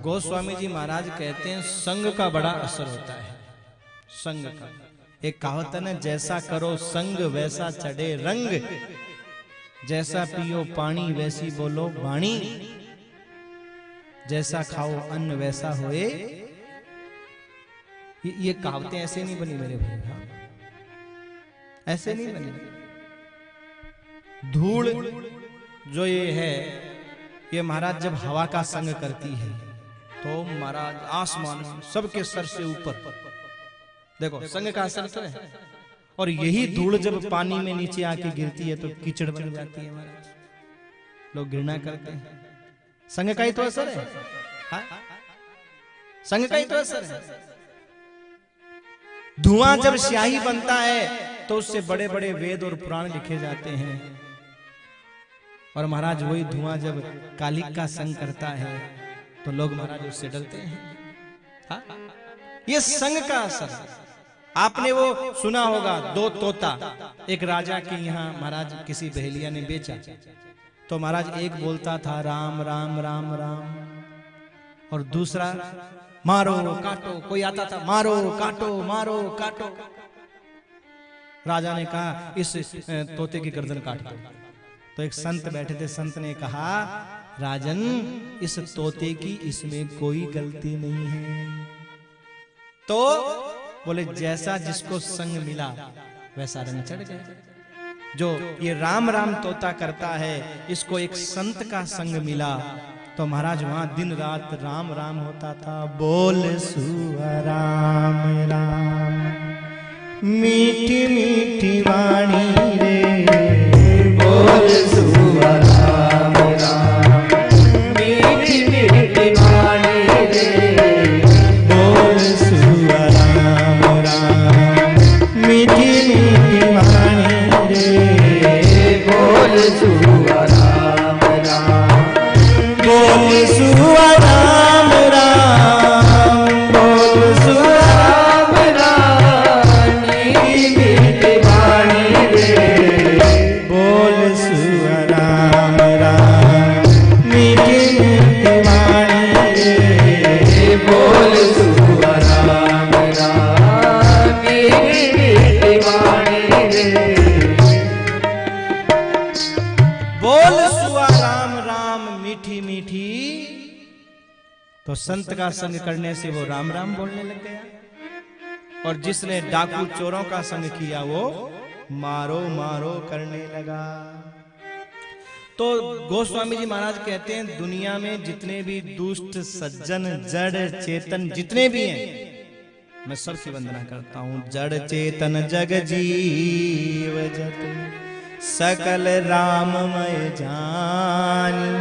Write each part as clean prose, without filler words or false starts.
गोस्वामी जी महाराज कहते हैं संग का बड़ा असर होता है। संग का एक कहावत है ना, जैसा करो संग वैसा चढ़े रंग, जैसा पियो पानी वैसी बोलो वाणी, जैसा खाओ अन्न वैसा होए। ये कहावतें ऐसे नहीं बनी मेरे भाई, ऐसे नहीं बनी। धूल जो ये है, ये महाराज जब हवा का संग करती है तो महाराज आसमान में सबके सर से ऊपर, देखो संग का असर तो है। और यही धूल जब पानी में नीचे आके गिरती है तो कीचड़ बन जाती है महाराज, लोग घृणा करते हैं। संग का ही तो असर है, हाँ? संग का ही तो असर है। धुआं जब स्याही बनता है तो उससे बड़े बड़े वेद और पुराण लिखे जाते हैं। और महाराज वही धुआं जब कालिक का संग करता है तो लोग महाराज उससे डरते हैं, हाँ? ये संग का असर है। आपने वो सुना होगा, दो तोता एक राजा के यहाँ महाराज किसी बहेलिया ने बेचा, तो महाराज एक बोलता था राम राम राम राम, और दूसरा मारो काटो, कोई आता था मारो काटो मारो काटो। राजा ने कहा इस तोते की गर्दन काट दो। तो एक संत बैठे थे, संत ने कहा राजन इस तोते की इसमें कोई गलती नहीं है। तो बोले जैसा जिसको संग मिला वैसा रंग चढ़ गया। जो ये राम राम तोता करता है, इसको एक संत का संग मिला तो महाराज वहां दिन रात राम राम होता था। बोल सुआ राम राम मीठी मीठी वाणी रे, बोल सुआ राम राम मीठी मीठी वाणी रे, बोल सुआ राम राम मीठी मीठी वाणी रे, बोल सुआ राम राम, बोल सुआ राम राम, बोल सुआ राम राम मीठी मीठी वाणी रे, बोल सुआ राम राम मीठी मीठी वाणी रे, बोल सुआ राम राम मीठी मीठी वाणी रे, बोल सुआ राम राम मीठी मीठी। तो संत का संग करने से वो राम राम बोलने लग गया, और जिसने डाकू चोरों का संग किया वो मारो मारो करने लगा। तो गोस्वामी जी महाराज कहते हैं दुनिया में जितने भी दुष्ट सज्जन जड़ चेतन जितने भी हैं, मैं सबकी वंदना करता हूं। जड़ चेतन जग जीव जत सकल राममय जानी,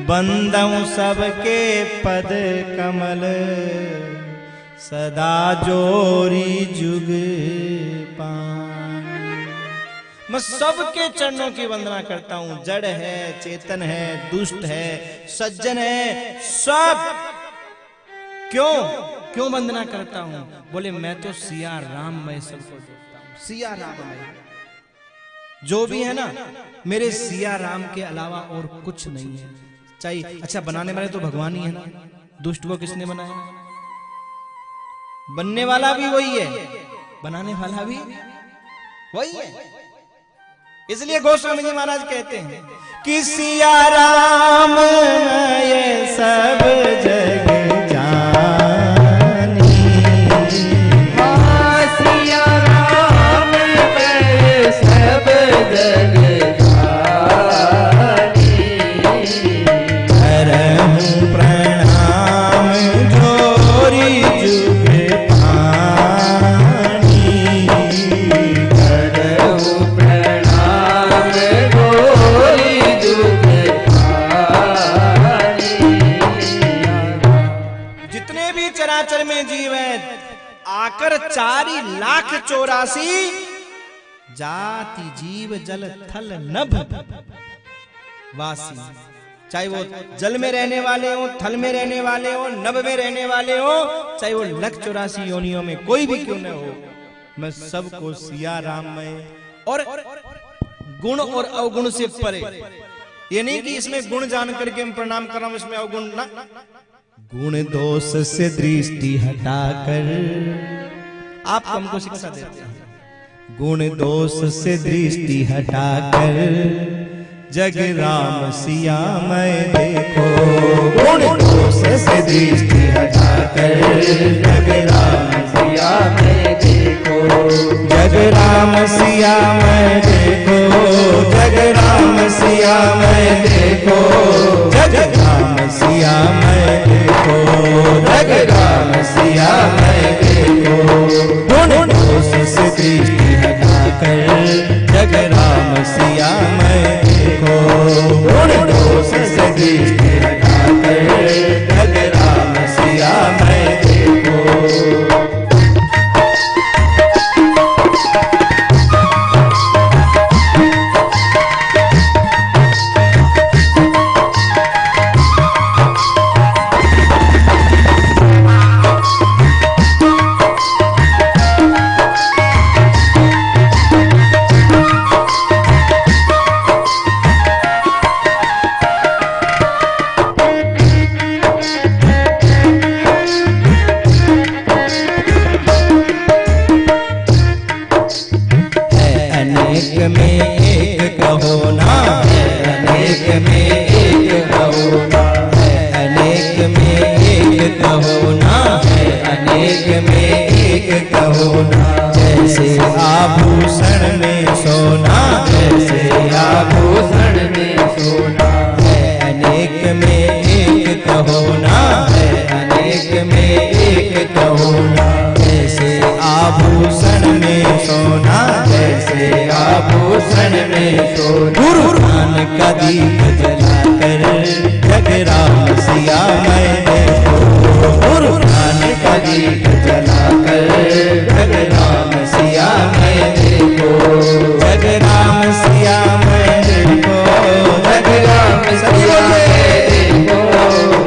बंदऊं सबके पद कमल सदा जोरी जुग पानी। मैं सबके चरणों की वंदना करता हूं। जड़ है, चेतन है, दुष्ट है, सज्जन है, सब। क्यों क्यों वंदना करता हूं? बोले मैं तो सिया राम मैं सबको देखता हूं। सिया राम मैं जो भी है ना, मेरे सिया राम के अलावा और कुछ नहीं है। चाहिए अच्छा बनाने वाले तो भगवान ही है ना, दुष्ट को किसने बनाया? बनने वाला भी वही है, बनाने वाला भी वही है। इसलिए गोस्वामी जी महाराज कहते हैं कि सिया राम ये सब जग जानी, सिया राम ये सब जग जानी, करहूं प्रणाम जोरी जुग पानी, करहूं प्रणाम जोरी जुग पानी। जितने भी चराचर में जीव है आकर 4,84,000 जाति जीव जल थल नभ वासी, चाहे वो जल में रहने वाले हो, थल में रहने वाले हो, नभ में रहने वाले हो, चाहे वो 1,84 योनियों में कोई भी क्यों न हो, मैं सबको सिया राम में। और गुण और अवगुण से परे, ये नहीं कि इसमें गुण जान करके हम प्रणाम कर रहा हूं, इसमें अवगुण ना। गुण दोष से दृष्टि हटाकर आप हमको शिक्षा देते हैं। गुण दोष से दृष्टि हटाकर जग राम सिया मैं देखो। गुण दोष से दृष्टि हटाकर जग राम सिया मैं देखो। जग राम सिया मैं देखो। जग राम सिया मैं देखो। जग राम सिया मैं देखो। जग राम सिया मैं देखो। गुण दोष से दृष्टि हटाकर जग राम सिया मैं देखो। गुण दोष से दृष्टि हटाकर जग राम सिया मैं देखो। जैसे आभूषण में सोना। जैसे आभूषण में सोना है अनेक में एक कहो ना। है अनेक में एक कहो ना। जैसे आभूषण में सोना। जैसे आभूषण में सोना। गुरु ज्ञान का दीप जलाकर जग राम सिया मैं देखो। गुरु ज्ञान का दीप जलाकर जग राम सिया मैं देखो। जग राम सिया मैं देखो। जग राम सिया मैं देखो।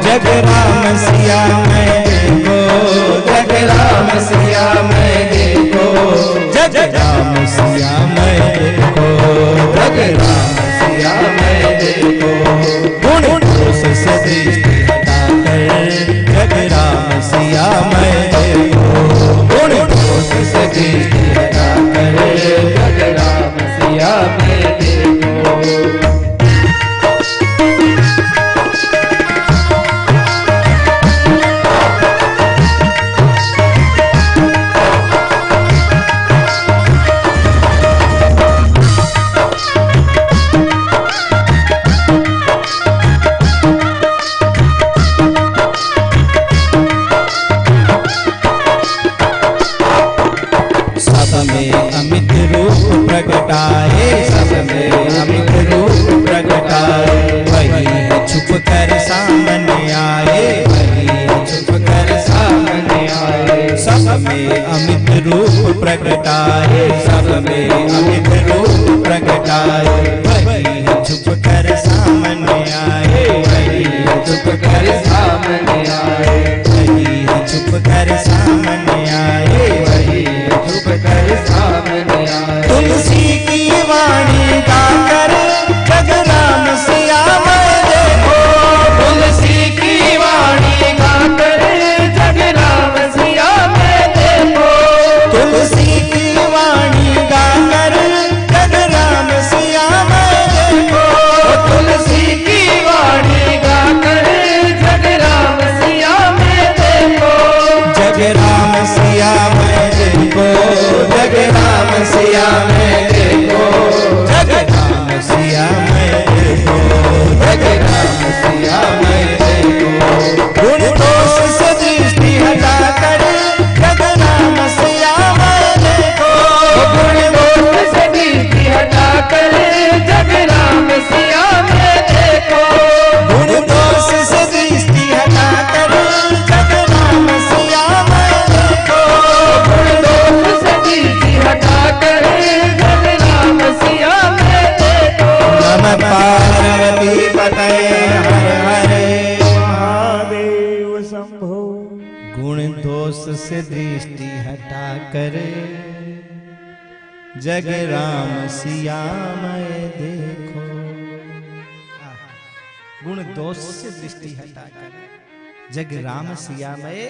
जग राम सिया मैं देखो। जग राम सिया मैं देखो। जग राम सिया मैं देखो। जग राम सिया मैं देखो। गुण दोष से दृष्टि हटाकर जग राम सिया मैं देखो। गुण दोष से दृष्टि हटाकर जग राम सिया मैं देखो। अमित रूप प्रगटाए। सब में अमित रूप प्रगटाए। वही छुप कर सामने आए। वही छुप कर सामने आए। सब में अमित रूप प्रगटाए। सब में अमित रूप प्रगटाए। वही छुप कर सामने आए। वही छुप कर सामने आए। वही छुप कर सामने आए। वही छुप कर सामने आए। तुलसी की वाणी गाकर जग राम सिया मैं देखो। तुलसी की वाणी गाकर जग राम सिया मैं देखो। तुलसी की वाणी गाकर जग राम सिया मैं देखो। तुलसी की वाणी गाकर जग राम सिया मैं देखो। जग राम सिया मैं देखो। जग राम सिया मैं देखो। जग राम सिया मैं देखो। जग राम सिया मैं देखो। गुण दोष से दृष्टि हटाकर जग राम सिया मैं देखो। गुण दोष से दृष्टि हटाकर जग राम सिया मैं देखो। गुण दोष से दृष्टि हटाकर जग राम सिया मैं देखो। गुण दोष से दृष्टि हटाकर जग राम सिया मैं देखो। नमः पार्वती पतये हर हरे महादेव शंभो। गुण दोष से दृष्टि हटाकर जग राम सिया मैं देखो। गुण दोष से दृष्टि हटाकर जग राम सियामय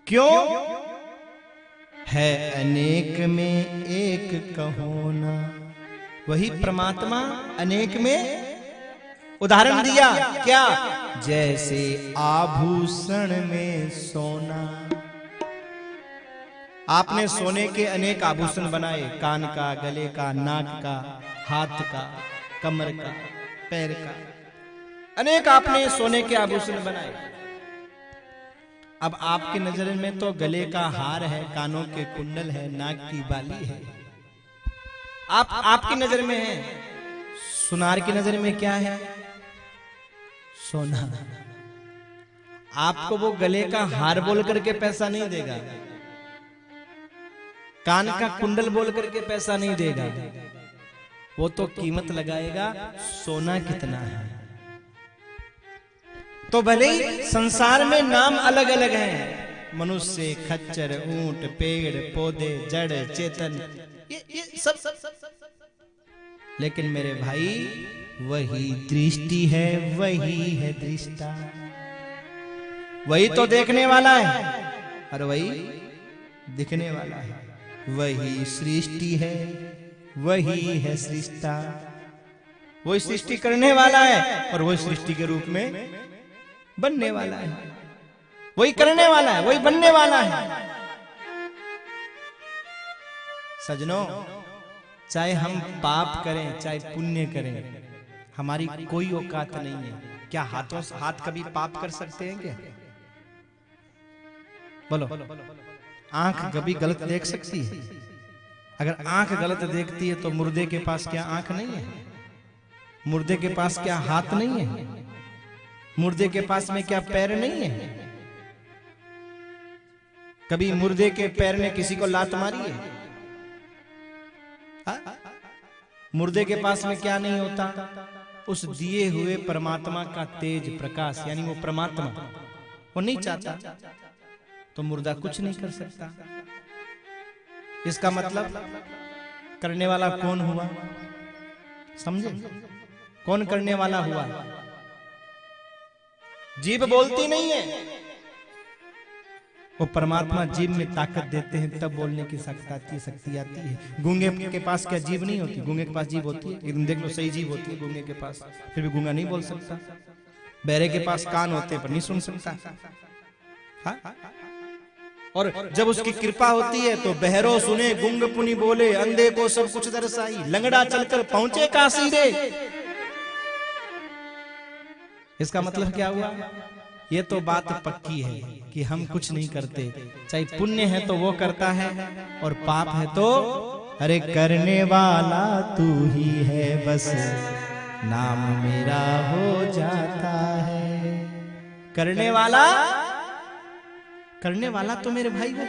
क्यों है अनेक में एक कहो ना। वही परमात्मा अनेक में उदाहरण दिया क्या, जैसे आभूषण में सोना। आपने सोने के अनेक आभूषण बनाए, कान का, गले का, नाक का, हाथ का, कमर का, पैर का, अनेक आपने सोने के आभूषण बनाए। अब आपकी नजर में तो गले का हार है, कानों के कुंडल है, नाक की बाली है, आपकी नजर में है। सुनार की नजर में क्या है? सोना। आपको वो गले का हार बोल करके पैसा नहीं देगा, कान का कुंडल बोल करके पैसा नहीं देगा, वो तो कीमत लगाएगा सोना कितना है। तो भले ही संसार में नाम अलग अलग हैं, मनुष्य, खच्चर, ऊंट, पेड़ पौधे, जड़, चेतन, ये सब, लेकिन मेरे भाई वही दृष्टि है, वही है दृष्टा। वही तो देखने वाला है और वही दिखने वाला है। वही सृष्टि है, वही है सृष्टा। वही सृष्टि करने वाला है और वही सृष्टि के रूप में बनने वाला है। वही करने वाला है, वही बनने वाला है। सजनों, चाहे हम पाप करें चाहे पुण्य करें, हमारी कोई औकात नहीं है। क्या हाथों से हाथ कभी पाप कर सकते हैं क्या? बोलो। आंख कभी गलत देख सकती है? अगर आंख गलत देखती है तो मुर्दे के पास क्या आंख नहीं है? मुर्दे के पास क्या हाथ नहीं है? मुर्दे के पास में क्या पैर नहीं है? कभी मुर्दे के पैर ने किसी को लात मारी है? मुर्दे के पास में क्या नहीं होता? उस दिए हुए परमात्मा का तेज प्रकाश, यानी वो परमात्मा वो नहीं चाहता तो मुर्दा कुछ नहीं कर सकता। इसका मतलब करने वाला कौन हुआ? समझे? कौन करने वाला हुआ? जीभ बोलती नहीं है, वो परमात्मा जीभ में ताकत देते हैं तब बोलने की शक्ति आती है। गूंगे के पास क्या जीभ नहीं होती? गूंगे के पास जीभ होती है, एकदम देख लो सही जीभ होती है गूंगे के पास, फिर भी गूंगा नहीं बोल सकता। बहरे के पास कान होते हैं पर नहीं सुन सकता। हाँ? और जब उसकी कृपा होती है तो बहरो सुने, गुंग पुनि बोले, अंधे को सब कुछ दर्शाई, लंगड़ा चलकर पहुंचे काशी रे। इसका मतलब क्या हुआ? ये तो बात पक्की है कि हम कुछ नहीं करते, चाहे पुण्य है तो वो करता है और पाप है तो अरे करने वाला तू ही है, बस नाम मेरा हो जाता है। करने वाला तो मेरे भाई वो